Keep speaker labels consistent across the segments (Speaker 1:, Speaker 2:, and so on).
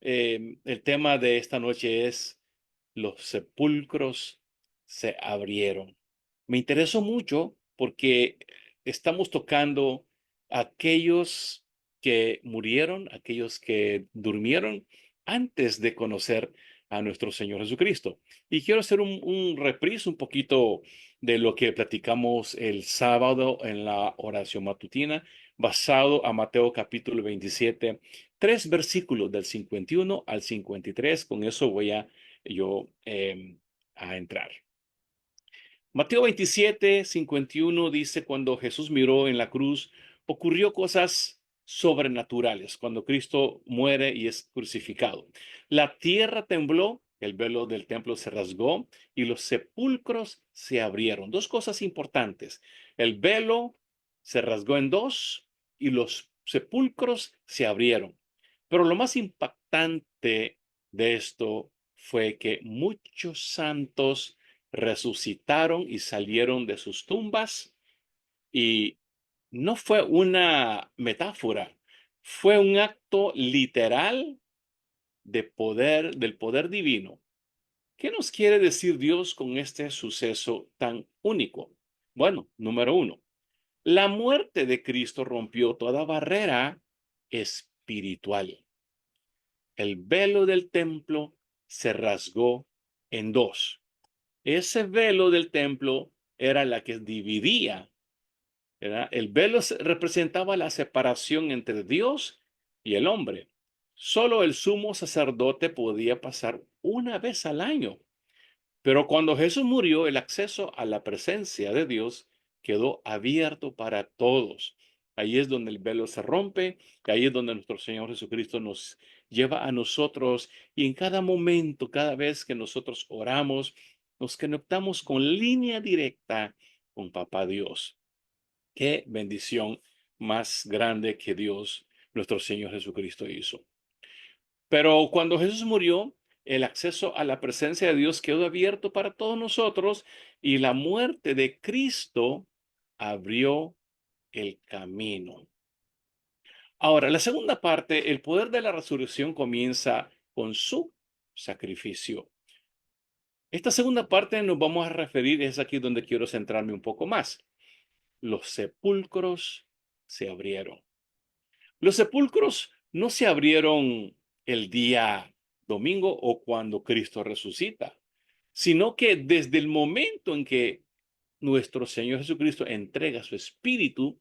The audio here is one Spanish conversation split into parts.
Speaker 1: El tema de esta noche es los sepulcros se abrieron. Me interesó mucho porque estamos tocando aquellos que murieron, aquellos que durmieron antes de conocer a nuestro Señor Jesucristo. Y quiero hacer un reprise un poquito de lo que platicamos el sábado en la oración matutina, basado a Mateo capítulo 27, tres versículos del 51 al 53. Con eso voy a yo a entrar. Mateo 27, 51 dice, cuando Jesús miró en la cruz, ocurrió cosas sobrenaturales, cuando Cristo muere y es crucificado. La tierra tembló, el velo del templo se rasgó y los sepulcros se abrieron. Dos cosas importantes. El velo se rasgó en dos y los sepulcros se abrieron. Pero lo más impactante de esto fue que muchos santos resucitaron y salieron de sus tumbas, y no fue una metáfora, fue un acto literal de poder, del poder divino. ¿Qué nos quiere decir Dios con este suceso tan único? Bueno, número uno, la muerte de Cristo rompió toda barrera espiritual. El velo del templo se rasgó en dos. Ese velo del templo era la que dividía, ¿verdad? El velo representaba la separación entre Dios y el hombre. Solo el sumo sacerdote podía pasar una vez al año. Pero cuando Jesús murió, el acceso a la presencia de Dios quedó abierto para todos. Ahí es donde el velo se rompe, ahí es donde nuestro Señor Jesucristo nos lleva a nosotros, y en cada momento, cada vez que nosotros oramos, nos conectamos con línea directa con Papá Dios. Qué bendición más grande que Dios, nuestro Señor Jesucristo, hizo. Pero cuando Jesús murió, el acceso a la presencia de Dios quedó abierto para todos nosotros, y la muerte de Cristo abrió el camino. Ahora, la segunda parte, el poder de la resurrección comienza con su sacrificio. Esta segunda parte nos vamos a referir, es aquí donde quiero centrarme un poco más. Los sepulcros se abrieron. Los sepulcros no se abrieron el día domingo o cuando Cristo resucita, sino que desde el momento en que nuestro Señor Jesucristo entrega su espíritu,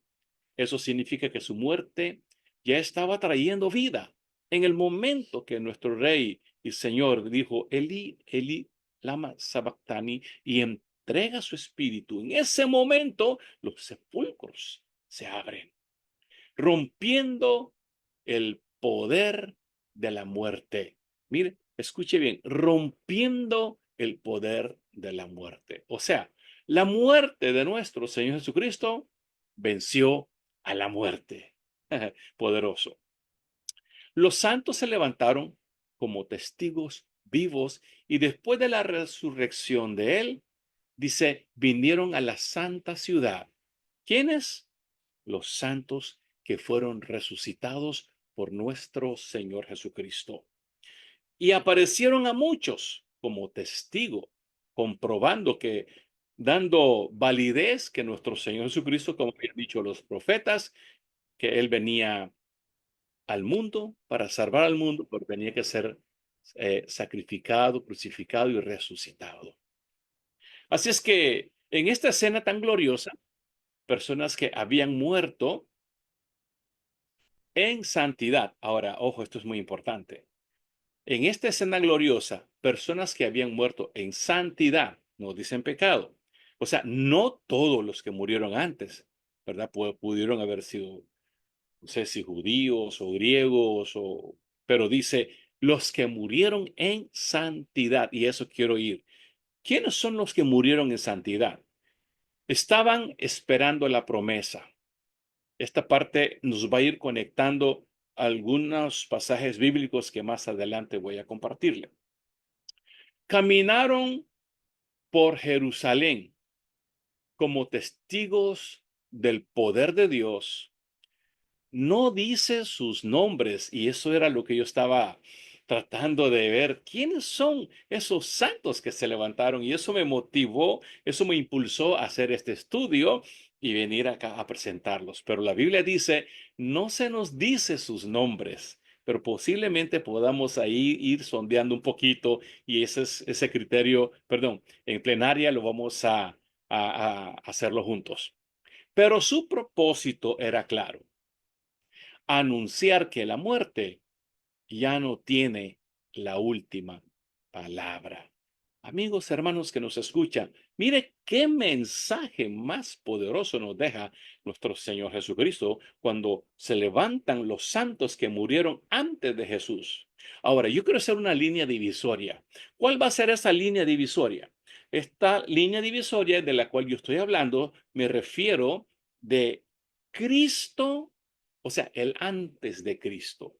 Speaker 1: eso significa que su muerte ya estaba trayendo vida. En el momento que nuestro Rey y Señor dijo, Eli, Eli, lama sabactani, y entrega su espíritu, en ese momento los sepulcros se abren, rompiendo el poder de la muerte. Mire, escuche bien, rompiendo el poder de la muerte. O sea, la muerte de nuestro Señor Jesucristo venció a la muerte. Poderoso. Los santos se levantaron como testigos vivos, y después de la resurrección de él, dice, vinieron a la santa ciudad. ¿Quiénes? Los santos que fueron resucitados por nuestro Señor Jesucristo. Y aparecieron a muchos como testigo, comprobando que, dando validez que nuestro Señor Jesucristo, como habían dicho los profetas, que Él venía al mundo para salvar al mundo, pero tenía que ser sacrificado, crucificado y resucitado. Así es que en esta escena tan gloriosa, personas que habían muerto en santidad. Ahora, ojo, esto es muy importante. En esta escena gloriosa, personas que habían muerto en santidad, no dicen pecado. O sea, no todos los que murieron antes, ¿verdad? Pudieron haber sido, no sé si judíos o griegos, pero dice los que murieron en santidad. Y eso quiero ir. ¿Quiénes son los que murieron en santidad? Estaban esperando la promesa. Esta parte nos va a ir conectando algunos pasajes bíblicos que más adelante voy a compartirle. Caminaron por Jerusalén como testigos del poder de Dios. No dice sus nombres, y eso era lo que yo estaba tratando de ver quiénes son esos santos que se levantaron. Y eso me motivó, eso me impulsó a hacer este estudio y venir acá a presentarlos. Pero la Biblia dice, no se nos dice sus nombres, pero posiblemente podamos ahí ir sondeando un poquito y ese criterio, perdón, en plenaria lo vamos a hacerlo juntos. Pero su propósito era claro, anunciar que la muerte ya no tiene la última palabra. Amigos, hermanos que nos escuchan, mire qué mensaje más poderoso nos deja nuestro Señor Jesucristo cuando se levantan los santos que murieron antes de Jesús. Ahora, yo quiero hacer una línea divisoria. ¿Cuál va a ser esa línea divisoria? Esta línea divisoria de la cual yo estoy hablando, me refiero de Cristo, o sea, el antes de Cristo.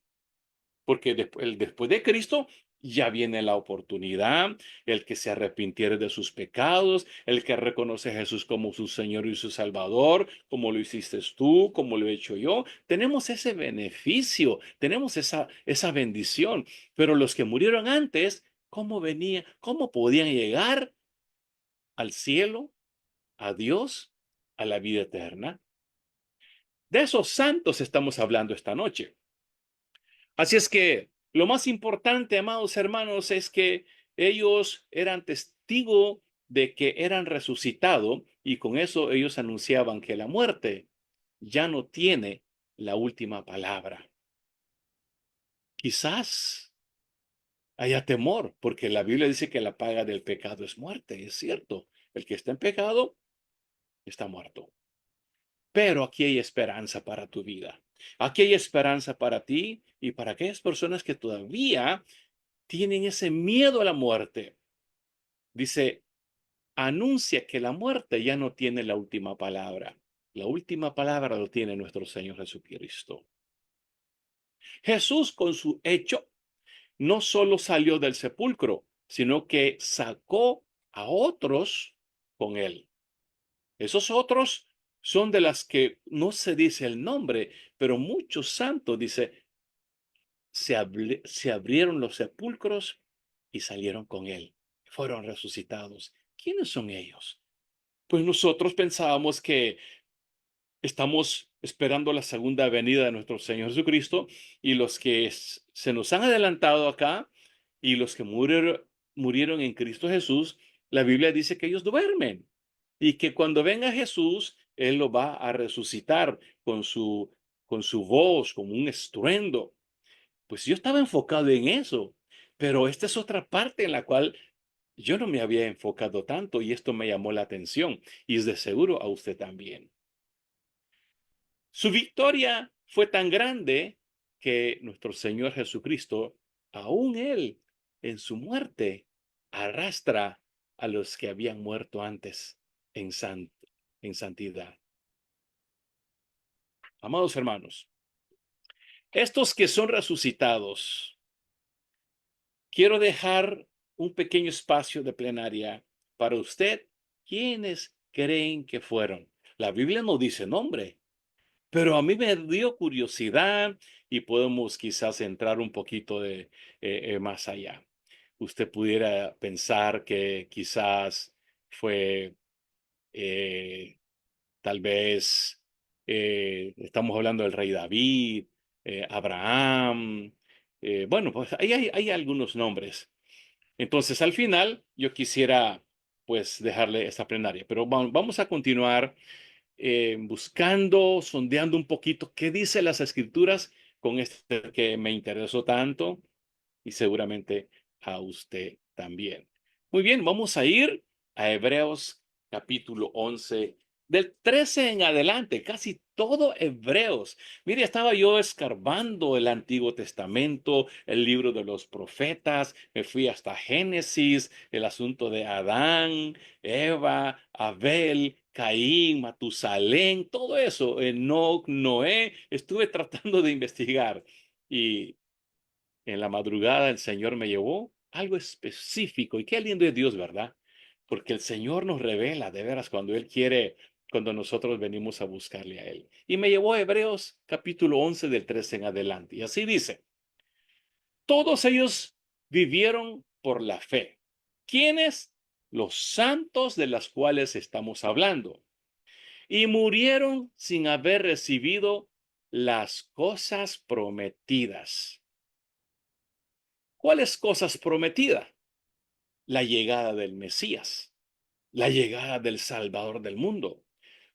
Speaker 1: Porque el después de Cristo ya viene la oportunidad, el que se arrepintiere de sus pecados, el que reconoce a Jesús como su Señor y su Salvador, como lo hiciste tú, como lo he hecho yo. Tenemos ese beneficio, tenemos esa bendición. Pero los que murieron antes, ¿cómo venían? ¿Cómo podían llegar al cielo, a Dios, a la vida eterna? De esos santos estamos hablando esta noche. Así es que lo más importante, amados hermanos, es que ellos eran testigo de que eran resucitados y con eso ellos anunciaban que la muerte ya no tiene la última palabra. Quizás haya temor, porque la Biblia dice que la paga del pecado es muerte, es cierto. El que está en pecado está muerto. Pero aquí hay esperanza para tu vida. Aquí hay esperanza para ti y para aquellas personas que todavía tienen ese miedo a la muerte. Dice, anuncia que la muerte ya no tiene la última palabra. La última palabra lo tiene nuestro Señor Jesucristo. Jesús con su hecho no solo salió del sepulcro, sino que sacó a otros con él. Esos otros son de las que no se dice el nombre, pero muchos santos, dice, se abrieron los sepulcros y salieron con él. Fueron resucitados. ¿Quiénes son ellos? Pues nosotros pensábamos que estamos esperando la segunda venida de nuestro Señor Jesucristo y los que se nos han adelantado acá y los que murieron en Cristo Jesús, la Biblia dice que ellos duermen y que cuando venga Jesús, Él lo va a resucitar con su voz, como un estruendo. Pues yo estaba enfocado en eso, pero esta es otra parte en la cual yo no me había enfocado tanto y esto me llamó la atención y es de seguro a usted también. Su victoria fue tan grande que nuestro Señor Jesucristo, aún Él en su muerte, arrastra a los que habían muerto antes en, en santidad. Amados hermanos, estos que son resucitados, quiero dejar un pequeño espacio de plenaria para usted. ¿Quiénes creen que fueron? La Biblia no dice nombre, pero a mí me dio curiosidad y podemos quizás entrar un poquito más allá. Usted pudiera pensar que quizás fue tal vez, estamos hablando del rey David, Abraham. Bueno, pues ahí hay algunos nombres. Entonces, al final, yo quisiera pues dejarle esta plenaria, pero vamos a continuar buscando, sondeando un poquito qué dice las escrituras con este que me interesó tanto y seguramente a usted también. Muy bien, vamos a ir a Hebreos capítulo 11, del 13 en adelante, casi todo Hebreos. Mire, estaba yo escarbando el Antiguo Testamento, el libro de los profetas, me fui hasta Génesis, el asunto de Adán, Eva, Abel, Caín, Matusalén, todo eso, Enoc, Noé, estuve tratando de investigar y en la madrugada el Señor me llevó algo específico. Y qué lindo es Dios, ¿verdad? Porque el Señor nos revela de veras cuando Él quiere, cuando nosotros venimos a buscarle a Él. Y me llevó a Hebreos capítulo 11 del 13 en adelante. Y así dice, Todos ellos vivieron por la fe. ¿Quiénes? Los santos de los cuales estamos hablando. Y murieron sin haber recibido las cosas prometidas. ¿Cuáles cosas prometidas? La llegada del Mesías, la llegada del Salvador del mundo.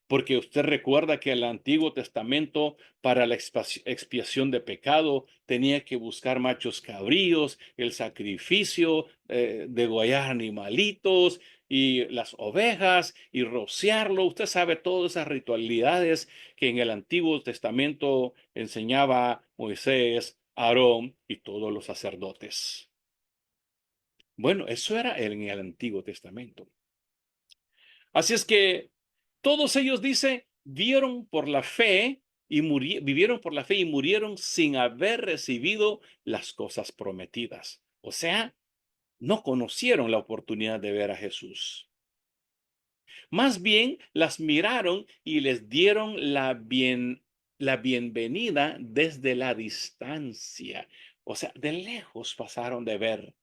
Speaker 1: Porque usted recuerda que el Antiguo Testamento para la expiación de pecado tenía que buscar machos cabríos, el sacrificio, degollar animalitos y las ovejas y rociarlo. Usted sabe todas esas ritualidades que en el Antiguo Testamento enseñaba Moisés, Aarón y todos los sacerdotes. Bueno, eso era en el Antiguo Testamento. Así es que todos ellos, dice, vieron por la fe y vivieron por la fe y murieron sin haber recibido las cosas prometidas. O sea, no conocieron la oportunidad de ver a Jesús. Más bien las miraron y les dieron la bienvenida desde la distancia. O sea, de lejos pasaron de ver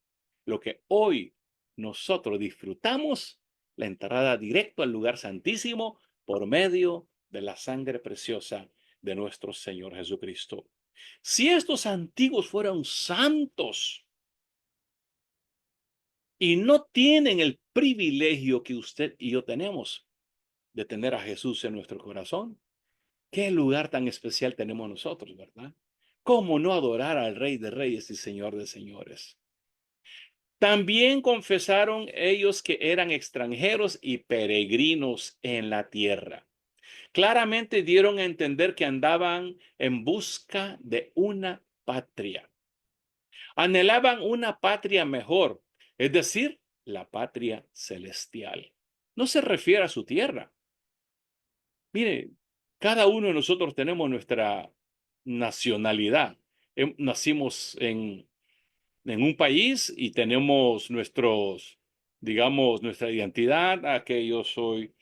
Speaker 1: lo que hoy nosotros disfrutamos, la entrada directo al lugar santísimo por medio de la sangre preciosa de nuestro Señor Jesucristo. Si estos antiguos fueron santos y no tienen el privilegio que usted y yo tenemos de tener a Jesús en nuestro corazón, qué lugar tan especial tenemos nosotros, ¿verdad? ¿Cómo no adorar al Rey de Reyes y Señor de Señores? También confesaron ellos que eran extranjeros y peregrinos en la tierra. Claramente dieron a entender que andaban en busca de una patria. Anhelaban una patria mejor, es decir, la patria celestial. No se refiere a su tierra. Mire, cada uno de nosotros tenemos nuestra nacionalidad. Nacimos en un país y tenemos digamos, nuestra identidad, que yo soy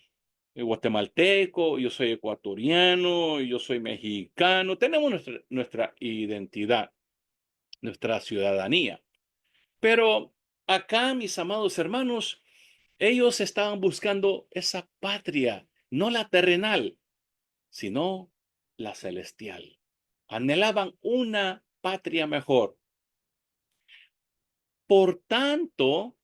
Speaker 1: guatemalteco, yo soy ecuatoriano, yo soy mexicano, tenemos nuestra identidad, nuestra ciudadanía. Pero acá, mis amados hermanos, ellos estaban buscando esa patria, no la terrenal, sino la celestial. Anhelaban una patria mejor. Por tanto,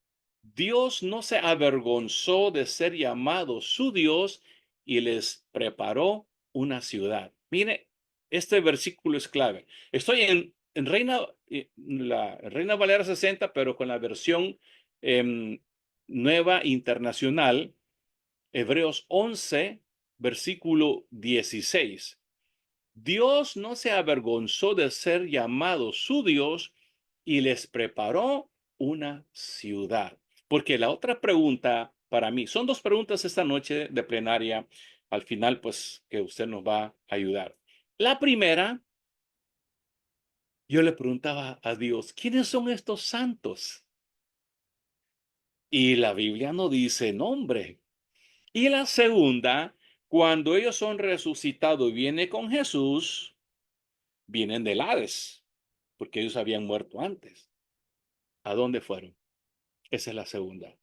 Speaker 1: Dios no se avergonzó de ser llamado su Dios y les preparó una ciudad. Mire, este versículo es clave. Estoy en Reina Valera 60, pero con la versión em, nueva internacional, Hebreos 11, versículo 16. Dios no se avergonzó de ser llamado su Dios y les preparó una ciudad. Porque la otra pregunta para mí, son dos preguntas esta noche de plenaria, al final pues que usted nos va a ayudar. La primera, yo le preguntaba a Dios, ¿quiénes son estos santos? Y la Biblia no dice nombre. Y la segunda, cuando ellos son resucitados y viene con Jesús, vienen del Hades, porque ellos habían muerto antes. ¿A dónde fueron? Esa es la segunda.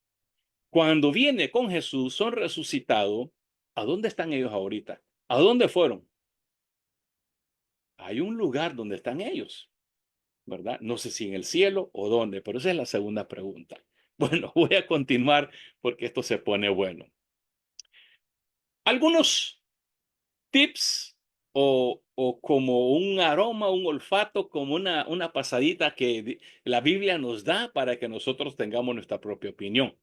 Speaker 1: Cuando viene con Jesús, son resucitados. ¿A dónde están ellos ahorita? ¿A dónde fueron? Hay un lugar donde están ellos, ¿verdad? No sé si en el cielo o dónde, pero esa es la segunda pregunta. Bueno, voy a continuar porque esto se pone bueno. Algunos tips o como un aroma, un olfato, como una pasadita que la Biblia nos da para que nosotros tengamos nuestra propia opinión.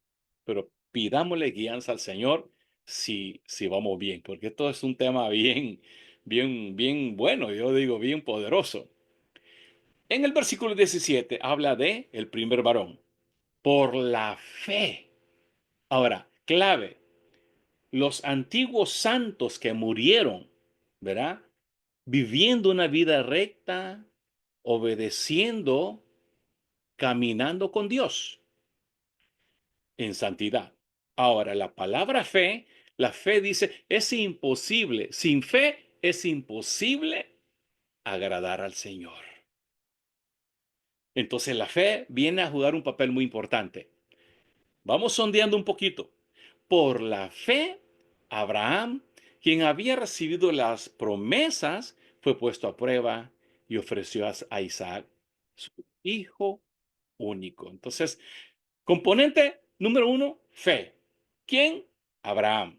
Speaker 1: Pero pidámosle guianza al Señor si vamos bien, porque esto es un tema bien bueno, yo digo bien poderoso. En el versículo 17 habla de el primer varón, por la fe. Ahora, clave, los antiguos santos que murieron, ¿verdad? Viviendo una vida recta, obedeciendo, caminando con Dios en santidad. Ahora, la palabra fe, la fe dice, es imposible, sin fe es imposible agradar al Señor. Entonces la fe viene a jugar un papel muy importante. Vamos sondeando un poquito. Por la fe, Abraham, quien había recibido las promesas, fue puesto a prueba y ofreció a Isaac, su hijo único. Entonces, componente número uno, fe. ¿Quién? Abraham.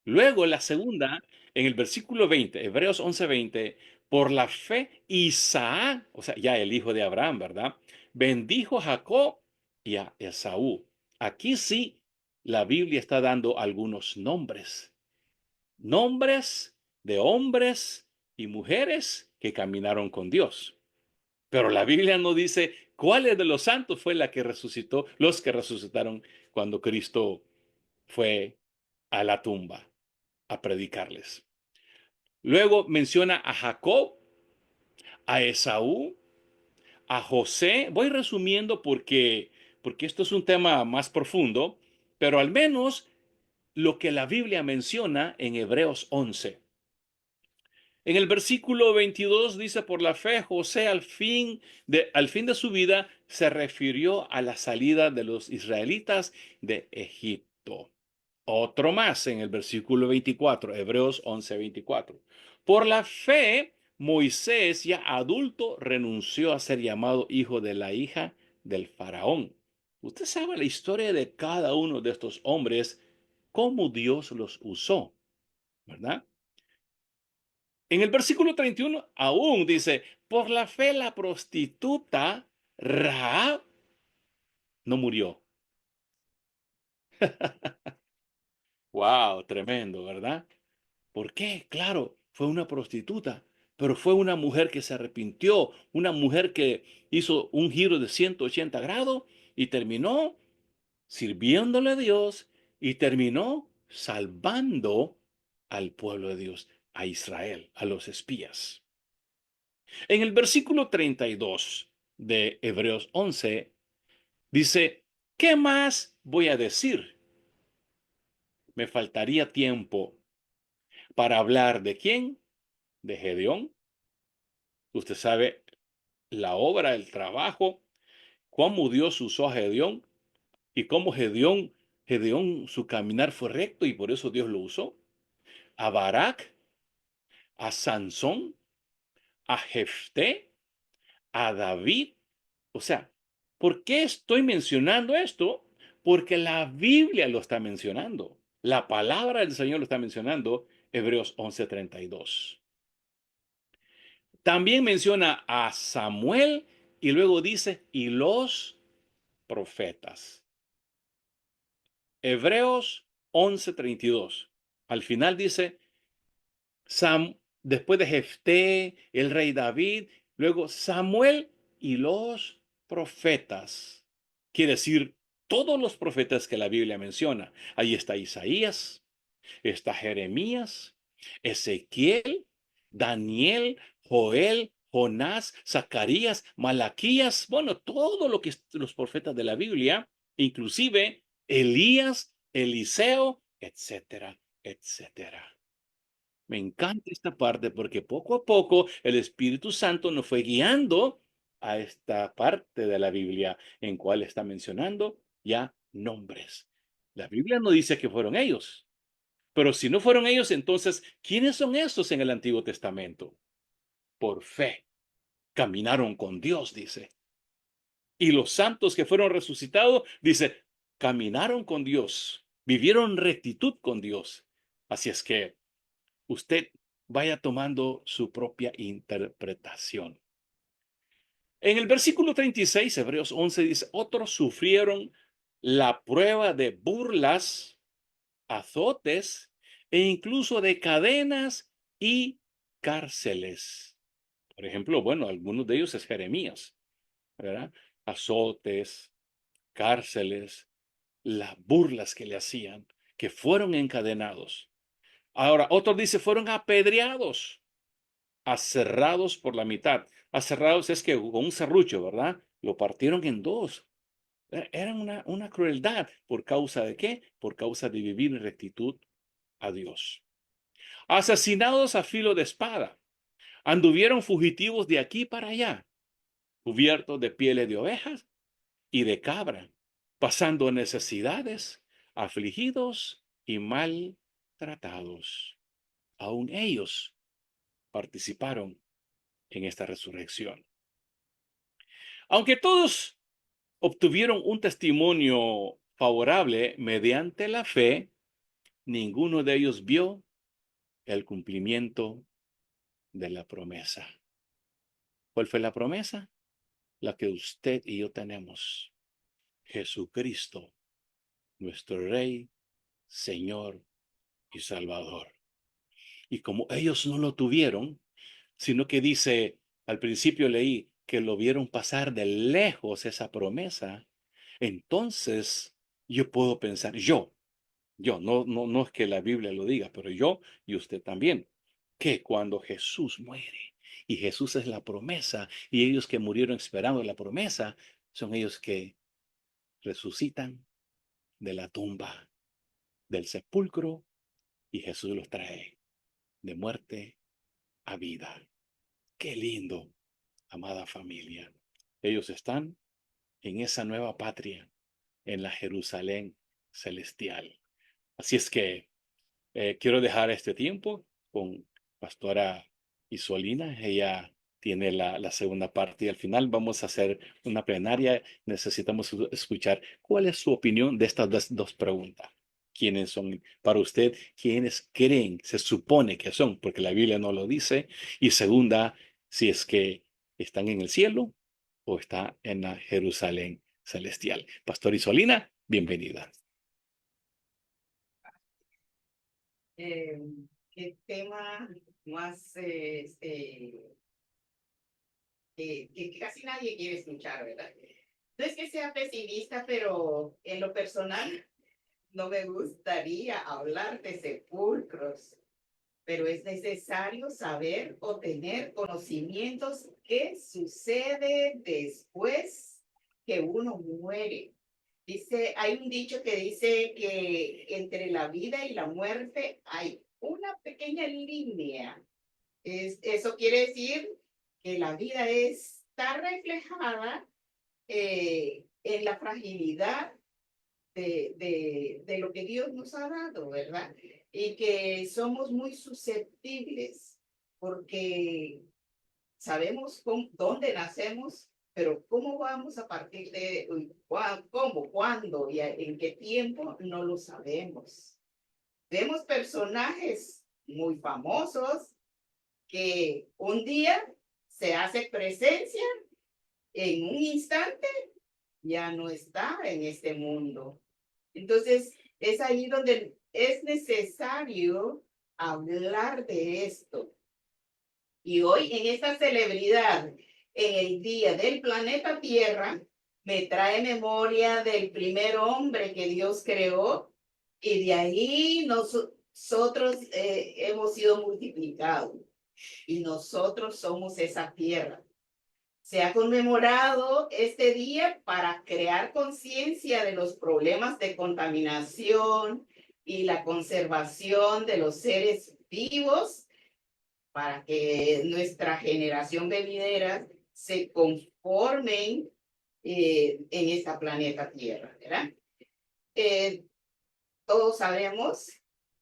Speaker 1: Luego, la segunda, en el versículo 20, Hebreos 11:20, por la fe, Isaac, o sea, ya el hijo de Abraham, ¿verdad? Bendijo a Jacob y a Esaú. Aquí sí, la Biblia está dando algunos nombres. Nombres de hombres y mujeres que caminaron con Dios. Pero la Biblia no dice cuáles de los santos fue la que resucitó, los que resucitaron cuando Cristo fue a la tumba a predicarles. Luego menciona a Jacob, a Esaú, a José. Voy resumiendo porque esto es un tema más profundo, pero al menos lo que la Biblia menciona en Hebreos 11. En el versículo 22 dice, por la fe José al fin de su vida se refirió a la salida de los israelitas de Egipto. Otro más en el versículo 24, Hebreos 11:24. Por la fe, Moisés, ya adulto, renunció a ser llamado hijo de la hija del faraón. Usted sabe la historia de cada uno de estos hombres, cómo Dios los usó, ¿verdad? En el versículo 31 aún dice, por la fe la prostituta Rahab no murió. Wow, tremendo, ¿verdad? ¿Por qué? Claro, fue una prostituta, pero fue una mujer que se arrepintió, una mujer que hizo un giro de 180 grados y terminó sirviéndole a Dios y terminó salvando al pueblo de Dios, a Israel, a los espías. En el versículo 32 de Hebreos 11 dice, ¿qué más voy a decir? Me faltaría tiempo para hablar de quién, de Gedeón. Usted sabe la obra, el trabajo, cómo Dios usó a Gedeón y cómo Gedeón, su caminar fue recto y por eso Dios lo usó. A Barak, a Sansón, a Jefté, a David. O sea, ¿por qué estoy mencionando esto? Porque la Biblia lo está mencionando. La palabra del Señor lo está mencionando, Hebreos 11:32. También menciona a Samuel y luego dice, y los profetas. Hebreos 11:32. Al final dice, después de Jefté, el rey David, luego Samuel y los profetas. Quiere decir, todos los profetas que la Biblia menciona. Ahí está Isaías, está Jeremías, Ezequiel, Daniel, Joel, Jonás, Zacarías, Malaquías, bueno, todo lo que los profetas de la Biblia, inclusive Elías, Eliseo, etcétera, etcétera. Me encanta esta parte porque poco a poco el Espíritu Santo nos fue guiando a esta parte de la Biblia en cual está mencionando ya nombres. La Biblia no dice que fueron ellos, pero si no fueron ellos, entonces, ¿quiénes son estos en el Antiguo Testamento? Por fe, caminaron con Dios, dice. Y los santos que fueron resucitados, dice, caminaron con Dios, vivieron rectitud con Dios. Así es que usted vaya tomando su propia interpretación. En el versículo 36, Hebreos 11 dice, otros sufrieron la prueba de burlas, azotes e incluso de cadenas y cárceles. Por ejemplo, bueno, algunos de ellos es Jeremías, ¿verdad? Azotes, cárceles, las burlas que le hacían, que fueron encadenados. Ahora, otros dice, fueron apedreados, aserrados por la mitad. Aserrados es que con un serrucho, ¿verdad? Lo partieron en dos. Era una crueldad. ¿Por causa de qué? Por causa de vivir en rectitud a Dios. Asesinados a filo de espada. Anduvieron fugitivos de aquí para allá. cubiertos de pieles de ovejas y de cabra, pasando necesidades, afligidos y maltratados. Aún ellos participaron en esta resurrección. Aunque todos obtuvieron un testimonio favorable mediante la fe, ninguno de ellos vio el cumplimiento de la promesa. ¿Cuál fue la promesa? La que usted y yo tenemos. Jesucristo, nuestro Rey, Señor y Salvador. Y como ellos no lo tuvieron, sino que dice, al principio leí que lo vieron pasar de lejos esa promesa, entonces yo puedo pensar, no es que la Biblia lo diga, pero yo y usted también, que cuando Jesús muere, y Jesús es la promesa, y ellos que murieron esperando la promesa, son ellos que resucitan de la tumba, del sepulcro, y Jesús los trae de muerte a vida. Qué lindo, amada familia. Ellos están en esa nueva patria, en la Jerusalén celestial. Así es que quiero dejar este tiempo con Pastora Isolina. Ella tiene la segunda parte y al final vamos a hacer una plenaria. Necesitamos escuchar cuál es su opinión de estas dos preguntas. ¿Quiénes son para usted? ¿Quiénes creen, se supone que son? Porque la Biblia no lo dice. Y segunda, si es que están en el cielo o está en la Jerusalén celestial. Pastor Isolina, bienvenida.
Speaker 2: Eh, Qué tema más que casi nadie quiere escuchar, ¿verdad? No es que sea pesimista, pero en lo personal no me gustaría hablar de sepulcros, pero es necesario saber o tener conocimientos qué sucede después que uno muere. Dice, hay un dicho que dice que entre la vida y la muerte hay una pequeña línea. Eso quiere decir que la vida está reflejada en la fragilidad de lo que Dios nos ha dado, ¿verdad? Y que somos muy susceptibles porque sabemos dónde nacemos, pero cómo vamos a partir de, cómo, cuándo y en qué tiempo, no lo sabemos. Vemos personajes muy famosos que un día se hace presencia, en un instante ya no está en este mundo. Entonces, es ahí donde es necesario hablar de esto. Y hoy en esta celebridad, en el Día del Planeta Tierra, me trae memoria del primer hombre que Dios creó y de ahí nosotros hemos sido multiplicados y nosotros somos esa tierra. Se ha conmemorado este día para crear conciencia de los problemas de contaminación y la conservación de los seres vivos para que nuestra generación venidera se conformen en esta planeta Tierra, ¿verdad? Todos sabemos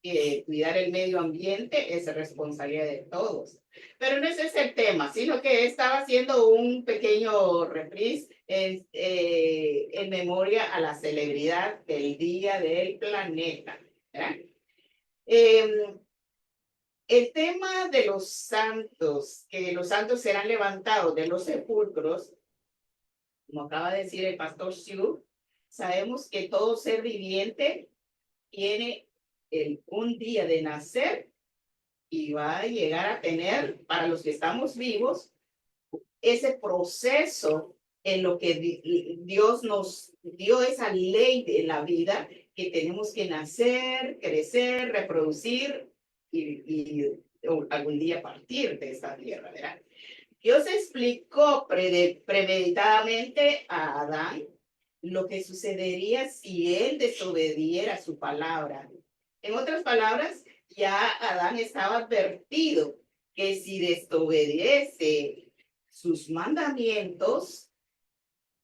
Speaker 2: que cuidar el medio ambiente es responsabilidad de todos. Pero no ese es el tema, sino que estaba haciendo un pequeño reprise en memoria a la celebridad del Día del Planeta. ¿Verdad? El tema de los santos, que los santos serán levantados de los sepulcros, como acaba de decir el pastor Siu, sabemos que todo ser viviente tiene un día de nacer y va a llegar a tener, para los que estamos vivos, ese proceso en lo que Dios nos dio esa ley de la vida, que tenemos que nacer, crecer, reproducir y algún día partir de esta tierra, ¿verdad? Dios explicó premeditadamente a Adán lo que sucedería si él desobediera su palabra. En otras palabras, ya Adán estaba advertido que si desobedece sus mandamientos,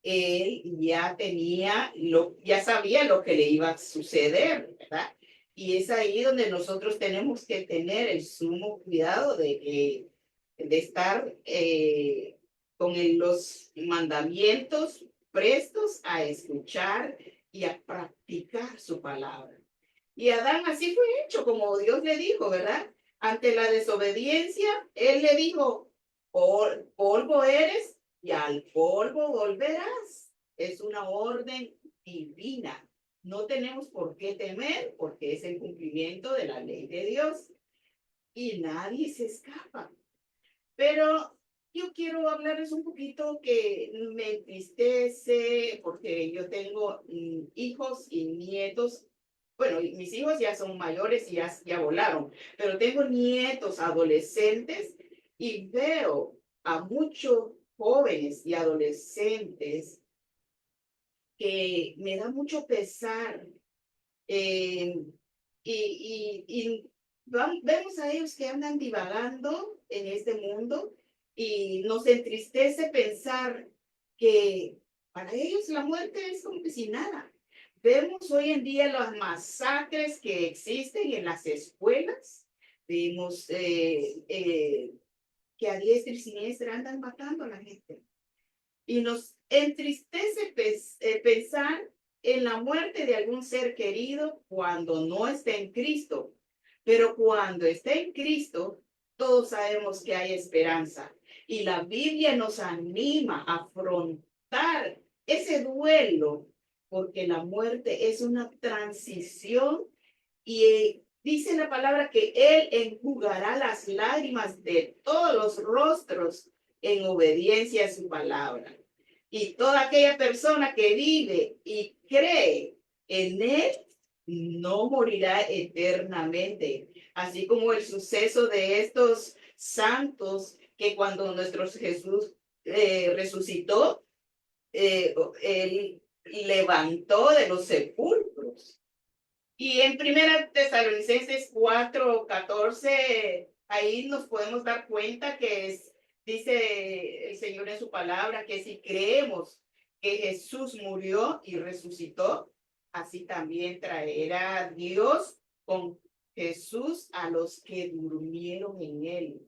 Speaker 2: él ya sabía lo que le iba a suceder, ¿verdad? Y es ahí donde nosotros tenemos que tener el sumo cuidado de estar con los mandamientos prestos a escuchar y a practicar su palabra. Y Adán así fue hecho, como Dios le dijo, ¿verdad? Ante la desobediencia, él le dijo, polvo eres y al polvo volverás. Es una orden divina. No tenemos por qué temer porque es el cumplimiento de la ley de Dios y nadie se escapa. Pero yo quiero hablarles un poquito que me entristece porque yo tengo hijos y nietos. Bueno, mis hijos ya son mayores y ya volaron, pero tengo nietos adolescentes y veo a muchos jóvenes y adolescentes que me da mucho pesar. eh, vemos a ellos que andan divagando en este mundo y nos entristece pensar que para ellos la muerte es como que si nada. Vemos hoy en día las masacres que existen en las escuelas. Vemos que a diestra y siniestra andan matando a la gente. Y nos entristece pensar en la muerte de algún ser querido cuando no está en Cristo. Pero cuando está en Cristo, todos sabemos que hay esperanza. Y la Biblia nos anima a afrontar ese duelo, porque la muerte es una transición y dice la palabra que Él enjugará las lágrimas de todos los rostros en obediencia a su palabra. Y toda aquella persona que vive y cree en Él no morirá eternamente. Así como el suceso de estos santos que cuando nuestro Jesús resucitó, Él levantó de los sepulcros. Y en Primera Tesalonicenses 4:14, ahí nos podemos dar cuenta dice el Señor en su palabra, que si creemos que Jesús murió y resucitó, así también traerá Dios con Jesús a los que durmieron en él.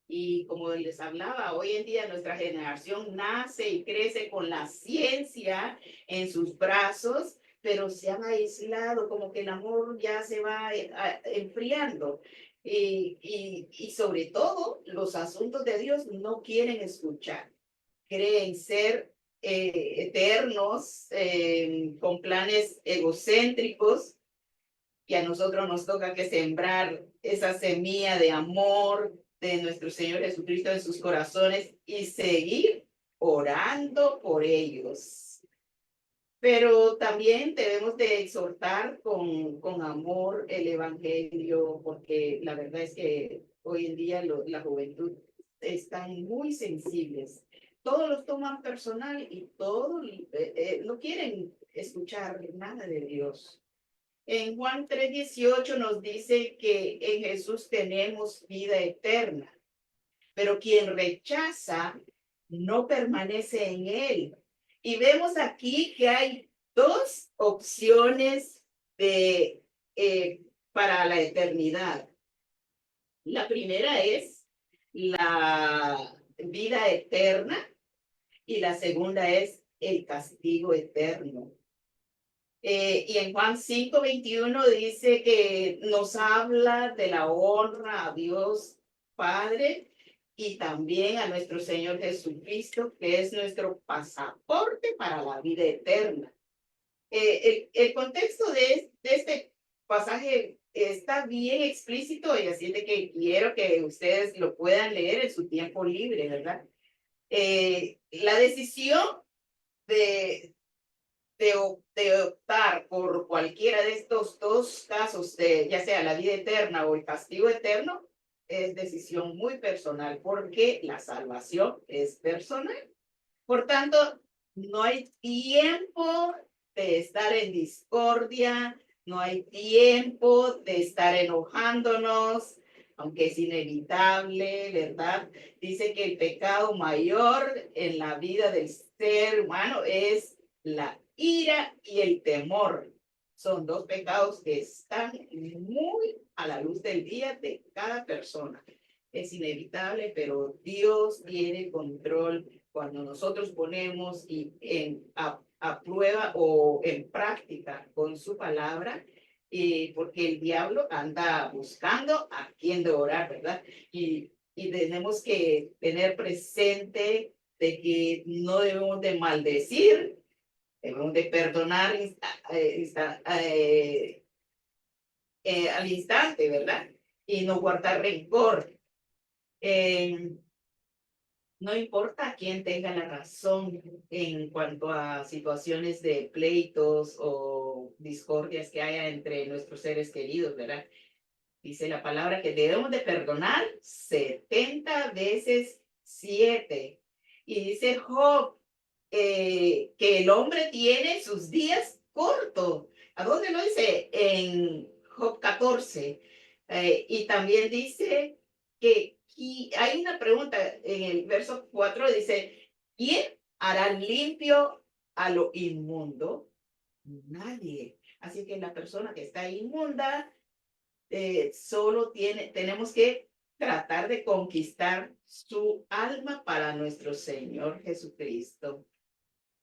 Speaker 2: Y como les hablaba, hoy en día nuestra generación nace y crece con la ciencia en sus brazos, pero se han aislado, como que el amor ya se va enfriando. Y sobre todo, los asuntos de Dios no quieren escuchar. Creen ser eternos, con planes egocéntricos, y a nosotros nos toca que sembrar esa semilla de amor de nuestro Señor Jesucristo en sus corazones y seguir orando por ellos. Pero también debemos de exhortar con amor el evangelio, porque la verdad es que hoy en día la juventud están muy sensibles. Todos los toman personal y todos no quieren escuchar nada de Dios. En Juan 3:18 nos dice que en Jesús tenemos vida eterna, pero quien rechaza no permanece en él. Y vemos aquí que hay dos opciones para la eternidad. La primera es la vida eterna y la segunda es el castigo eterno. Y en Juan 5:21 dice que nos habla de la honra a Dios Padre y también a nuestro Señor Jesucristo, que es nuestro pasaporte para la vida eterna. El contexto de este pasaje está bien explícito y así de que quiero que ustedes lo puedan leer en su tiempo libre, ¿verdad? La decisión de de optar por cualquiera de estos dos casos, ya sea la vida eterna o el castigo eterno, es decisión muy personal, porque la salvación es personal. Por tanto, no hay tiempo de estar en discordia, no hay tiempo de estar enojándonos, aunque es inevitable, ¿verdad? Dice que el pecado mayor en la vida del ser humano es la ira y el temor. Son dos pecados que están muy a la luz del día de cada persona. Es inevitable, pero Dios tiene control cuando nosotros ponemos a prueba o en práctica con su palabra, porque el diablo anda buscando a quien devorar, ¿verdad? Y tenemos que tener presente de que no debemos de maldecir, debemos de perdonar al instante, ¿verdad? Y no guardar rencor. Eh, no importa quién tenga la razón en cuanto a situaciones de pleitos o discordias que haya entre nuestros seres queridos, ¿verdad? Dice la palabra que debemos de perdonar 70 veces 7. Y dice Job que el hombre tiene sus días cortos. ¿A dónde lo dice? En Job 14. Y también dice que y hay una pregunta en el verso 4, dice, ¿quién hará limpio a lo inmundo? Nadie. Así que la persona que está inmunda solo tenemos que tratar de conquistar su alma para nuestro Señor Jesucristo.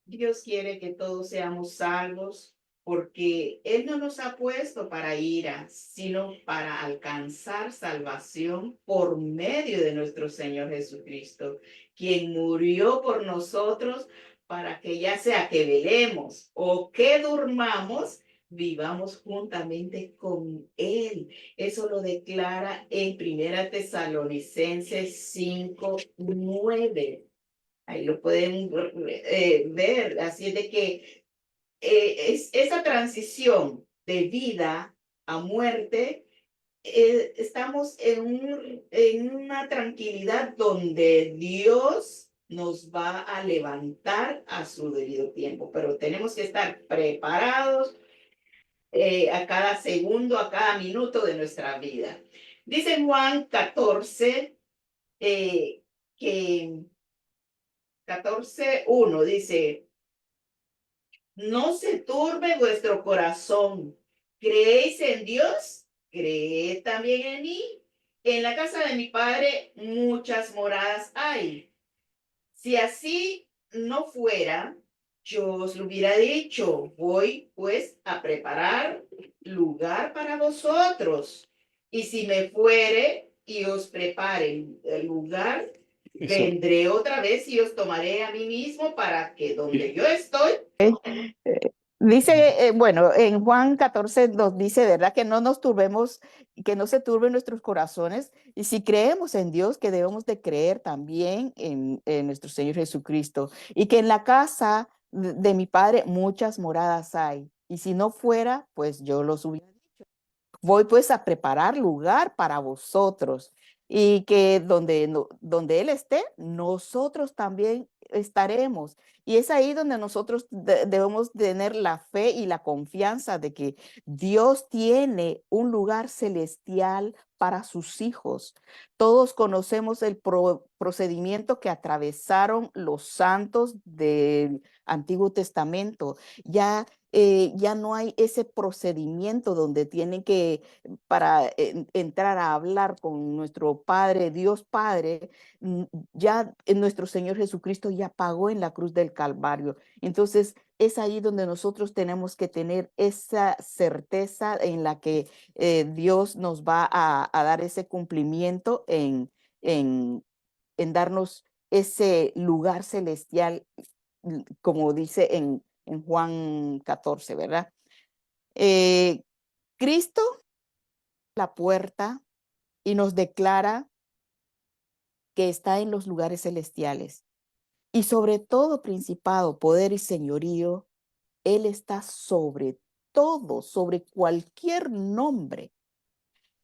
Speaker 2: Dios quiere que todos seamos salvos porque Él no nos ha puesto para ira, sino para alcanzar salvación por medio de nuestro Señor Jesucristo, quien murió por nosotros para que ya sea que velemos o que durmamos, vivamos juntamente con Él. Eso lo declara en Primera Tesalonicenses 5:9. Ahí lo pueden ver, así es de que esa transición de vida a muerte, estamos en una tranquilidad donde Dios nos va a levantar a su debido tiempo, pero tenemos que estar preparados a cada segundo, a cada minuto de nuestra vida. Dice Juan 14, que 14:1 dice, no se turbe vuestro corazón. ¿Creéis en Dios? Creed también en mí. En la casa de mi padre muchas moradas hay. Si así no fuera, yo os lo hubiera dicho. Voy pues a preparar lugar para vosotros. Y si me fuere y os prepare el lugar,
Speaker 1: Eso,
Speaker 2: vendré otra vez y os tomaré a mí mismo para que donde yo estoy. Dice, bueno, en Juan 14 nos dice, ¿verdad? Que no nos turbemos, que no se turben nuestros corazones. Y si creemos en Dios, que debemos de creer también en nuestro Señor Jesucristo. Y que en la casa de mi Padre muchas moradas hay. Y si no fuera, pues yo los hubiera. Voy pues a preparar lugar para vosotros y que donde Él esté, nosotros también estaremos. Y es ahí donde nosotros debemos tener la fe y la confianza de que Dios tiene un lugar celestial para sus hijos. Todos conocemos el procedimiento que atravesaron los santos del Antiguo Testamento. Ya no hay ese procedimiento donde tienen que, para entrar a hablar con nuestro Padre, Dios Padre, ya nuestro Señor Jesucristo ya pagó en la cruz del Calvario. Entonces, es ahí donde nosotros tenemos que tener esa certeza en la que Dios nos va a dar ese cumplimiento en, en darnos ese lugar celestial, como dice en Juan 14, ¿verdad? Cristo, la puerta, y nos declara que está en los lugares celestiales. Y sobre todo principado, poder y señorío, Él está sobre todo, sobre cualquier nombre,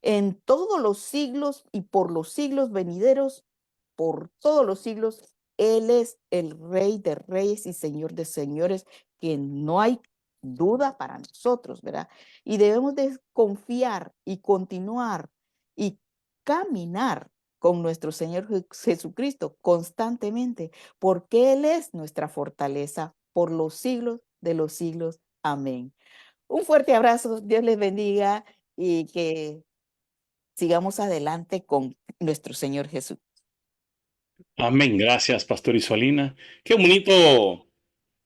Speaker 2: en todos los siglos y por los siglos venideros, por todos los siglos. Él es el Rey de Reyes y Señor de Señores, que no hay duda para nosotros, ¿verdad? Y debemos de confiar y continuar y
Speaker 3: caminar con nuestro Señor Jesucristo constantemente, porque Él es nuestra fortaleza por los siglos de los siglos. Amén. Un fuerte abrazo, Dios les bendiga y que sigamos adelante con nuestro Señor Jesús.
Speaker 1: Amén. Gracias, Pastor Isolina. Qué bonito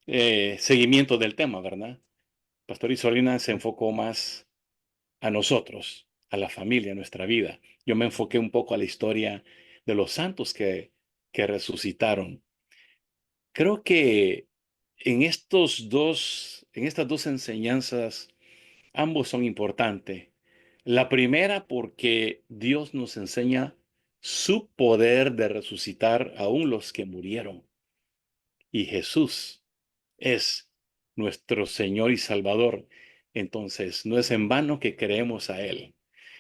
Speaker 1: seguimiento del tema, ¿verdad? Pastor Isolina se enfocó más a nosotros, a la familia, a nuestra vida. Yo me enfoqué un poco a la historia de los santos que resucitaron. Creo que en estas dos enseñanzas, ambos son importantes. La primera porque Dios nos enseña su poder de resucitar aún los que murieron. Y Jesús es nuestro Señor y Salvador. Entonces, no es en vano que creemos a Él.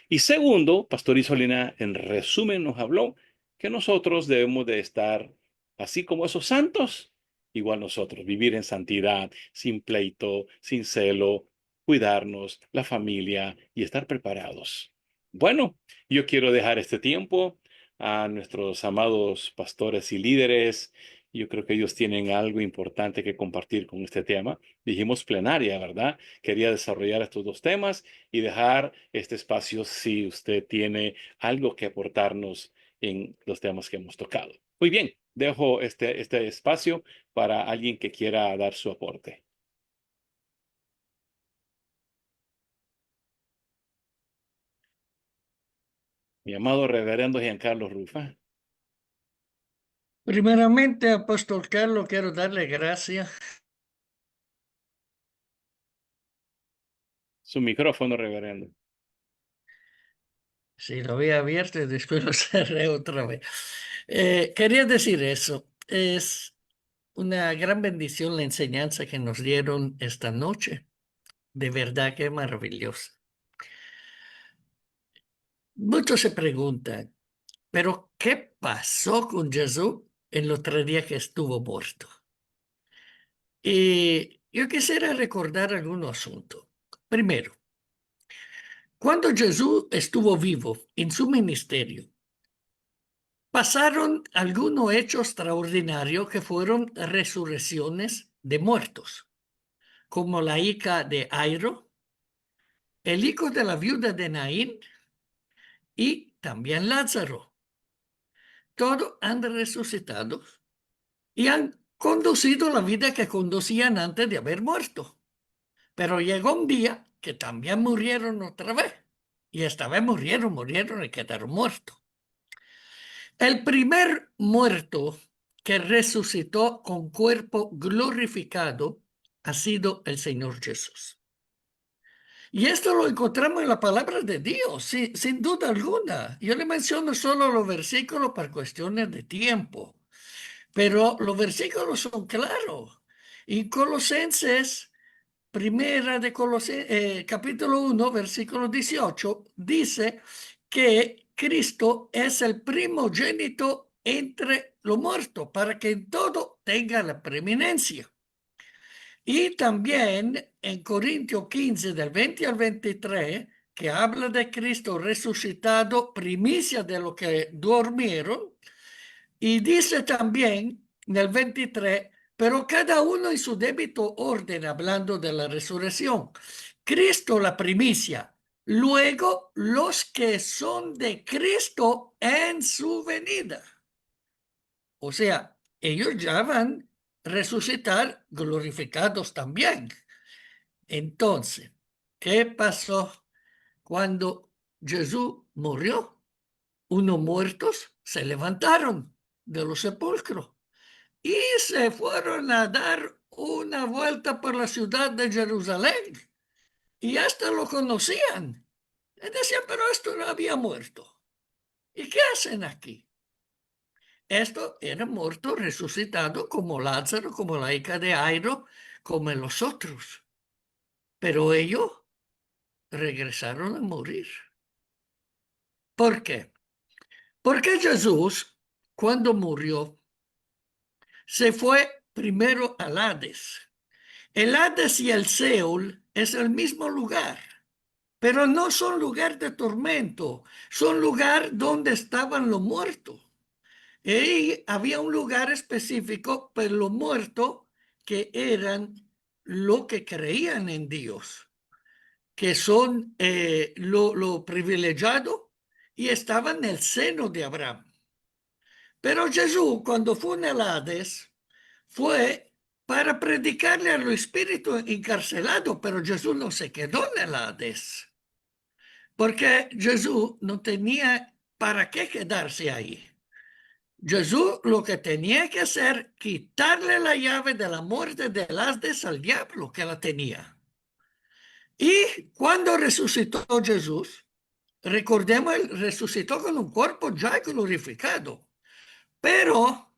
Speaker 1: Y segundo, Pastor Isolina, en resumen, nos habló que nosotros debemos de estar, así como esos santos, igual nosotros, vivir en santidad, sin pleito, sin celo, cuidarnos, la familia y estar preparados. Bueno, yo quiero dejar este tiempo a nuestros amados pastores y líderes. Yo creo que ellos tienen algo importante que compartir con este tema. Dijimos plenaria, ¿verdad? Quería desarrollar estos dos temas y dejar este espacio si usted tiene algo que aportarnos en los temas que hemos tocado. Muy bien, dejo este espacio para alguien que quiera dar su aporte. Mi amado reverendo Giancarlo Rufa.
Speaker 4: Primeramente, Apóstol Carlos, quiero darle gracias.
Speaker 1: Su micrófono, reverendo.
Speaker 4: Sí, lo había abierto y después lo cerré otra vez. Quería decir eso. Es una gran bendición la enseñanza que nos dieron esta noche. De verdad que maravillosa. Muchos se preguntan, ¿pero qué pasó con Jesús en los 3 días que estuvo muerto? Y yo quisiera recordar algunos asuntos. Primero, cuando Jesús estuvo vivo en su ministerio, pasaron algunos hechos extraordinarios que fueron resurrecciones de muertos, como la hija de Airo, el hijo de la viuda de Naín y también Lázaro. Todos han resucitado y han conducido la vida que conducían antes de haber muerto. Pero llegó un día que también murieron otra vez. Y esta vez murieron y quedaron muertos. El primer muerto que resucitó con cuerpo glorificado ha sido el Señor Jesús. Y esto lo encontramos en la palabra de Dios, sin duda alguna. Yo le menciono solo los versículos para cuestiones de tiempo, pero los versículos son claros. En Colosenses, capítulo 1, versículo 18, dice que Cristo es el primogénito entre los muertos, para que en todo tenga la preeminencia. Y también en Corintios 15, del 20 al 23, que habla de Cristo resucitado, primicia de los que durmieron, y dice también en el 23, pero cada uno en su débito orden, hablando de la resurrección. Cristo la primicia, luego los que son de Cristo en su venida. O sea, ellos ya van a resucitar glorificados también. Entonces, ¿qué pasó cuando Jesús murió? Unos muertos se levantaron de los sepulcros y se fueron a dar una vuelta por la ciudad de Jerusalén. Y hasta lo conocían. Y decían, pero esto no había muerto. ¿Y qué hacen aquí? Esto era muerto, resucitado, como Lázaro, como la hija de Airo, como los otros. Pero ellos regresaron a morir. ¿Por qué? Porque Jesús, cuando murió, se fue primero al Hades. El Hades y el Seol es el mismo lugar, pero no son lugar de tormento, son lugar donde estaban los muertos. Y había un lugar específico para los muertos que eran lo que creían en Dios, que son lo privilegiado y estaban en el seno de Abraham. Pero Jesús, cuando fue en el Hades, fue para predicarle a los espíritus encarcelados, pero Jesús no se quedó en el Hades, porque Jesús no tenía para qué quedarse ahí. Jesús lo que tenía que hacer, quitarle la llave de la muerte del Hades al diablo que la tenía. Y cuando resucitó Jesús, recordemos, él resucitó con un cuerpo ya glorificado. Pero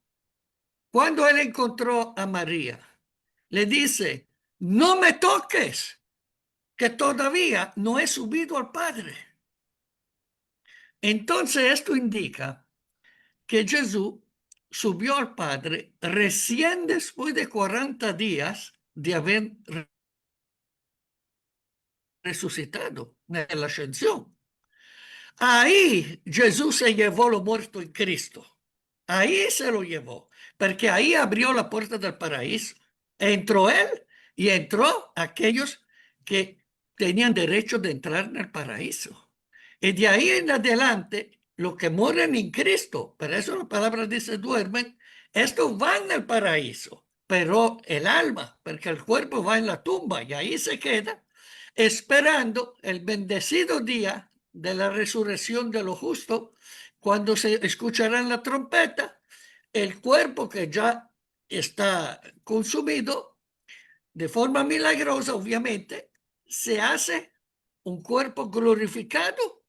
Speaker 4: cuando él encontró a María, le dice, no me toques, que todavía no he subido al Padre. Entonces esto indica que Jesús subió al Padre recién después de 40 días de haber resucitado en la ascensión. Ahí Jesús se llevó lo muerto en Cristo. Ahí se lo llevó, porque ahí abrió la puerta del paraíso. Entró él y entró aquellos que tenían derecho de entrar en el paraíso. Y de ahí en adelante, los que mueren en Cristo, por eso la palabra dice duermen, estos van al paraíso, pero el alma, porque el cuerpo va en la tumba y ahí se queda, esperando el bendecido día de la resurrección de los justos, cuando se escucharán la trompeta, el cuerpo que ya está consumido, de forma milagrosa, obviamente, se hace un cuerpo glorificado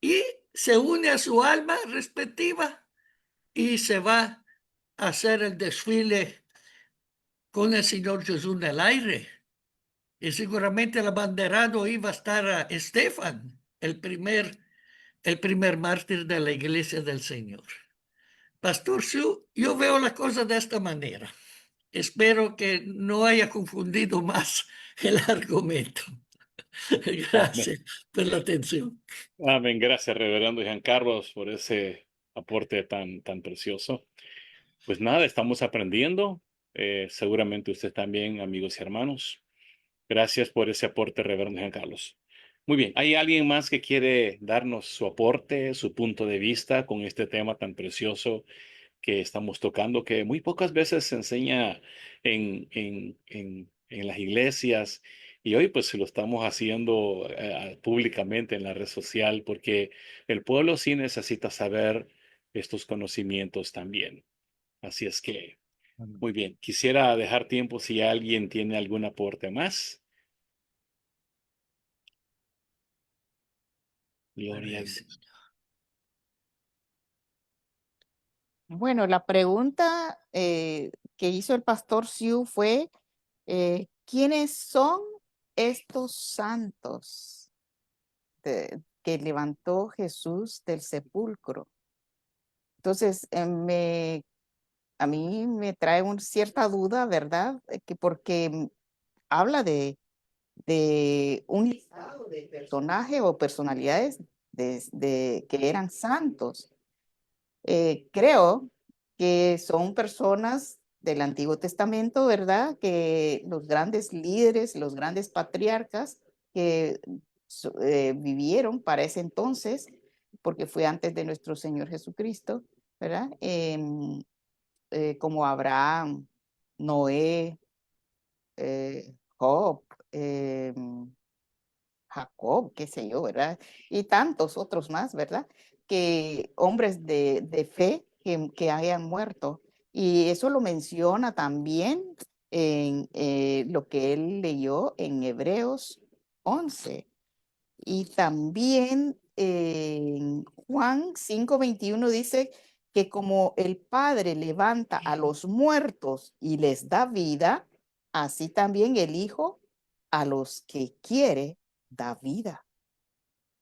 Speaker 4: y se une a su alma respectiva y se va a hacer el desfile con el Señor Jesús en el aire. Y seguramente el abanderado iba a estar a Estefan, el primer mártir de la iglesia del Señor. Pastor Sue, yo veo la cosa de esta manera. Espero que no haya confundido más el argumento. Gracias por la atención.
Speaker 1: Amén. Gracias, reverendo Jean Carlos, por ese aporte tan precioso. Pues nada, estamos aprendiendo. Seguramente usted también, amigos y hermanos. Gracias por ese aporte, reverendo Jean Carlos. Muy bien, ¿hay alguien más que quiere darnos su aporte, su punto de vista con este tema tan precioso que estamos tocando, que muy pocas veces se enseña en las iglesias? Y hoy pues lo estamos haciendo públicamente en la red social, porque el pueblo sí necesita saber estos conocimientos también. Así es que, muy bien, quisiera dejar tiempo si alguien tiene algún aporte más. Gloria a Dios.
Speaker 3: Bueno, la pregunta que hizo el pastor Siu fue, ¿quiénes son estos santos que levantó Jesús del sepulcro? Entonces, a mí me trae una cierta duda, ¿verdad? Que porque habla de un listado de personajes o personalidades que eran santos. Creo que son personas del Antiguo Testamento, ¿verdad? Que los grandes líderes, los grandes patriarcas que vivieron para ese entonces, porque fue antes de nuestro Señor Jesucristo, ¿verdad? Como Abraham, Noé, Job, Jacob, qué sé yo, ¿verdad? Y tantos otros más, ¿verdad? Que hombres de fe que hayan muerto. Y eso lo menciona también en lo que él leyó en Hebreos 11. Y también en Juan 5:21 dice que como el Padre levanta a los muertos y les da vida, así también el Hijo a los que quiere da vida.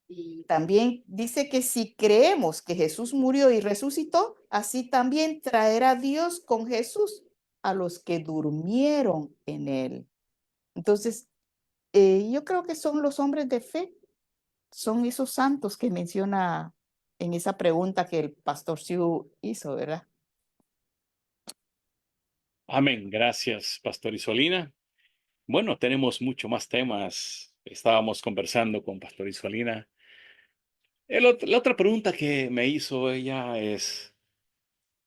Speaker 3: Y también dice que si creemos que Jesús murió y resucitó, así también traerá Dios con Jesús a los que durmieron en él. Entonces, yo creo que son los hombres de fe son esos santos que menciona en esa pregunta que el pastor Siu hizo, ¿verdad?
Speaker 1: Amén. Gracias, Pastor Isolina. Bueno, tenemos mucho más temas. Estábamos conversando con Pastor Isolina. La otra pregunta que me hizo ella es,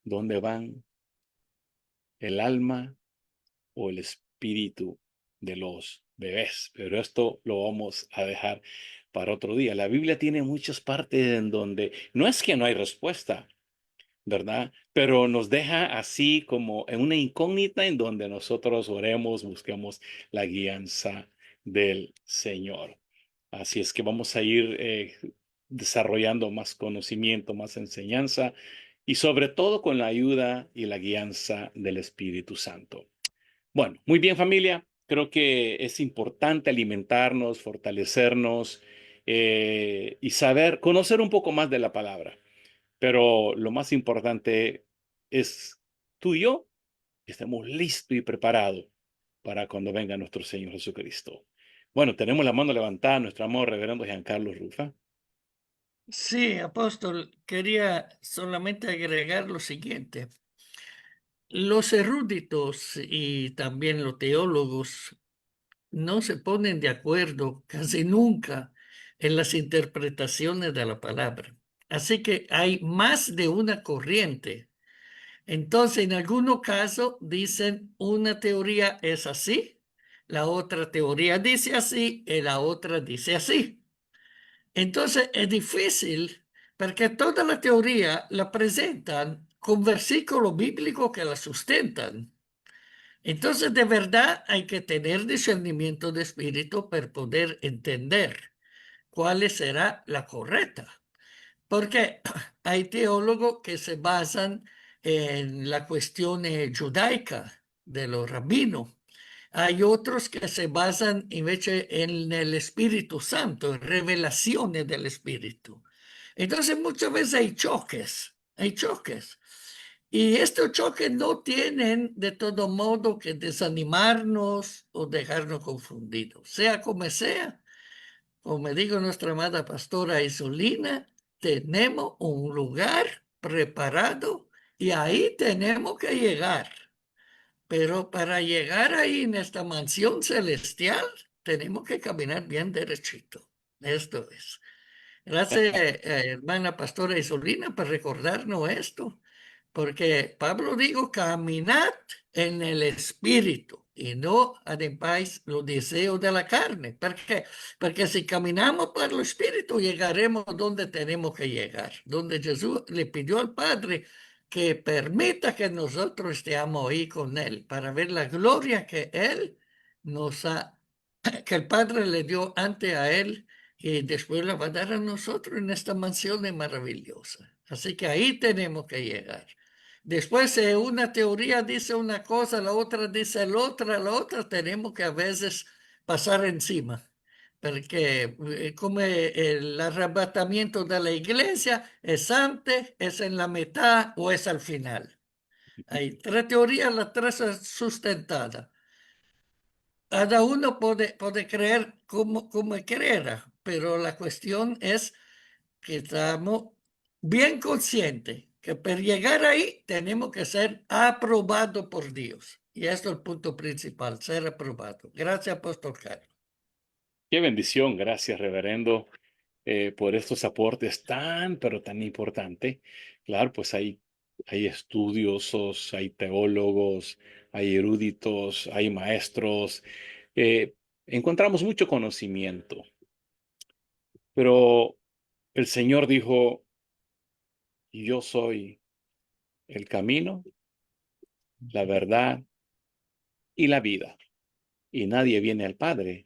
Speaker 1: ¿dónde van el alma o el espíritu de los bebés? Pero esto lo vamos a dejar para otro día. La Biblia tiene muchas partes en donde no es que no hay respuesta, ¿verdad? Pero nos deja así como en una incógnita en donde nosotros oremos, busquemos la guianza del Señor. Así es que vamos a ir desarrollando más conocimiento, más enseñanza y sobre todo con la ayuda y la guianza del Espíritu Santo. Bueno, muy bien familia, creo que es importante alimentarnos, fortalecernos y saber, conocer un poco más de la palabra. Pero lo más importante es tú y yo que estemos listos y preparados para cuando venga nuestro Señor Jesucristo. Bueno, tenemos la mano levantada, nuestro amor, reverendo Giancarlo Rufa.
Speaker 4: Sí, apóstol, quería solamente agregar lo siguiente. Los eruditos y también los teólogos no se ponen de acuerdo casi nunca en las interpretaciones de la palabra. Así que hay más de una corriente. Entonces, en algunos casos dicen una teoría es así, la otra teoría dice así y la otra dice así. Entonces, es difícil porque toda la teoría la presentan con versículos bíblicos que la sustentan. Entonces, de verdad hay que tener discernimiento de espíritu para poder entender cuál será la correcta. Porque hay teólogos que se basan en la cuestión judaica de los rabinos. Hay otros que se basan en el Espíritu Santo, en revelaciones del Espíritu. Entonces muchas veces hay choques, hay choques. Y estos choques no tienen de todo modo que desanimarnos o dejarnos confundidos. Sea como sea, como dijo nuestra amada pastora Isolina, tenemos un lugar preparado y ahí tenemos que llegar. Pero para llegar ahí en esta mansión celestial, tenemos que caminar bien derechito. Esto es. Gracias, hermana pastora Isolina, por recordarnos esto, porque Pablo dijo, caminad en el espíritu y no adempáis los deseos de la carne. ¿Por qué? Porque si caminamos por el espíritu, llegaremos donde tenemos que llegar, donde Jesús le pidió al Padre que permita que nosotros estemos ahí con Él, para ver la gloria que Él nos ha, que el Padre le dio antes a Él y después la va a dar a nosotros en esta mansión maravillosa. Así que ahí tenemos que llegar. Después, una teoría dice una cosa, la otra dice la otra tenemos que a veces pasar encima. Porque como el arrebatamiento de la iglesia es antes, es en la mitad o es al final. Hay tres teorías, las tres sustentadas. Cada uno puede creer como quiera, pero la cuestión es que estamos bien conscientes que para llegar ahí tenemos que ser aprobados por Dios. Y esto es el punto principal, ser aprobado. Gracias, Apóstol Carlos.
Speaker 1: Qué bendición, gracias, reverendo, por estos aportes tan, pero tan importantes. Claro, pues hay estudiosos, hay teólogos, hay eruditos, hay maestros. eh, Encontramos mucho conocimiento, pero el Señor dijo, yo soy el camino, la verdad y la vida, y nadie viene al Padre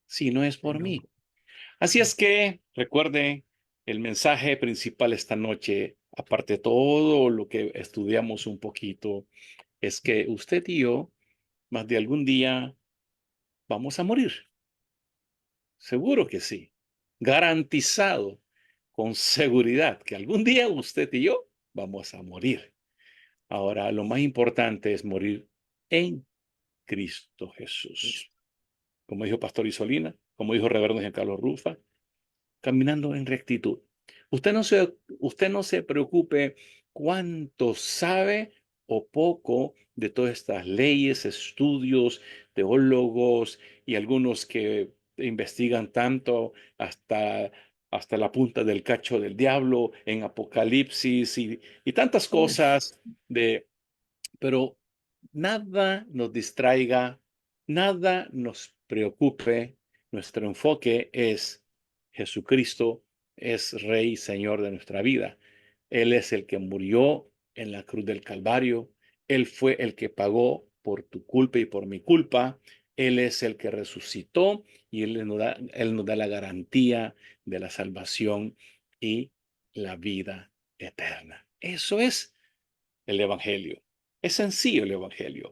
Speaker 1: si no es por mí. Así es que recuerde el mensaje principal esta noche, aparte de todo lo que estudiamos un poquito, es que usted y yo, más de algún día, vamos a morir. Seguro que sí. Garantizado, con seguridad, que algún día usted y yo vamos a morir. Ahora, lo más importante es morir en Cristo Jesús. Como dijo Pastor Isolina, como dijo Reverendo Giancarlo Rufa, caminando en rectitud. Usted no se preocupe cuánto sabe o poco de todas estas leyes, estudios, teólogos y algunos que investigan tanto hasta la punta del cacho del diablo en Apocalipsis y tantas cosas pero nada nos distraiga, nada nos preocupe. Nuestro enfoque es Jesucristo, es Rey y Señor de nuestra vida. Él es el que murió en la cruz del Calvario. Él fue el que pagó por tu culpa y por mi culpa. Él es el que resucitó y Él nos da la garantía de la salvación y la vida eterna. Eso es el Evangelio. Es sencillo el Evangelio.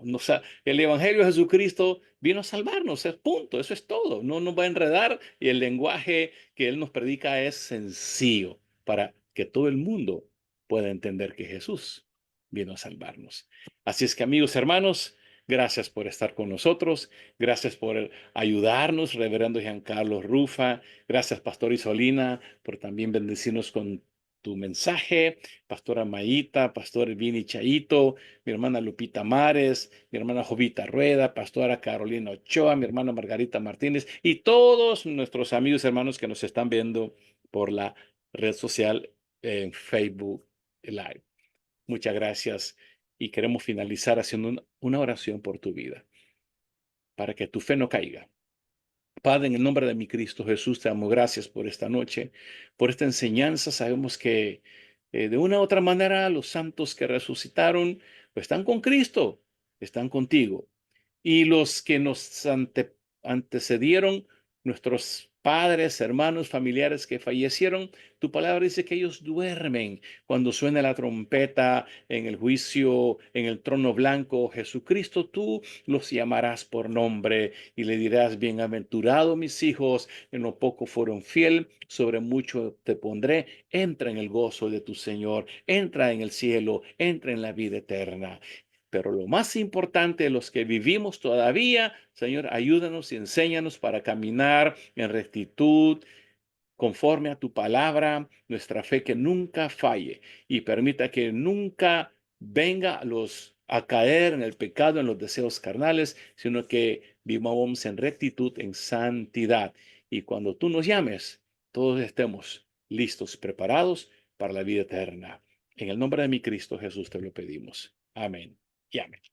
Speaker 1: El Evangelio de Jesucristo vino a salvarnos, es punto, eso es todo. No nos va a enredar y el lenguaje que Él nos predica es sencillo para que todo el mundo pueda entender que Jesús vino a salvarnos. Así es que amigos, hermanos, gracias por estar con nosotros. Gracias por ayudarnos, Reverendo Giancarlo Rufa. Gracias, Pastor Isolina, por también bendecirnos con tu mensaje. Pastora Mayita, Pastor Vini Chaito, mi hermana Lupita Mares, mi hermana Jovita Rueda, Pastora Carolina Ochoa, mi hermana Margarita Martínez y todos nuestros amigos y hermanos que nos están viendo por la red social en Facebook Live. Muchas gracias y queremos finalizar haciendo una oración por tu vida, para que tu fe no caiga. Padre, en el nombre de mi Cristo Jesús, te damos gracias por esta noche, por esta enseñanza. Sabemos que de una u otra manera los santos que resucitaron pues, están con Cristo, están contigo. Y los que nos antecedieron, nuestros padres, hermanos, familiares que fallecieron, tu palabra dice que ellos duermen cuando suena la trompeta en el juicio, en el trono blanco. Jesucristo, tú los llamarás por nombre y le dirás, bienaventurado mis hijos, en lo poco fueron fiel, sobre mucho te pondré, entra en el gozo de tu Señor, entra en el cielo, entra en la vida eterna. Pero lo más importante, los que vivimos todavía, Señor, ayúdanos y enséñanos para caminar en rectitud, conforme a tu palabra, nuestra fe que nunca falle y permita que nunca venga a caer en el pecado, en los deseos carnales, sino que vivamos en rectitud, en santidad. Y cuando tú nos llames, todos estemos listos, preparados para la vida eterna. En el nombre de mi Cristo Jesús te lo pedimos. Amén y amén.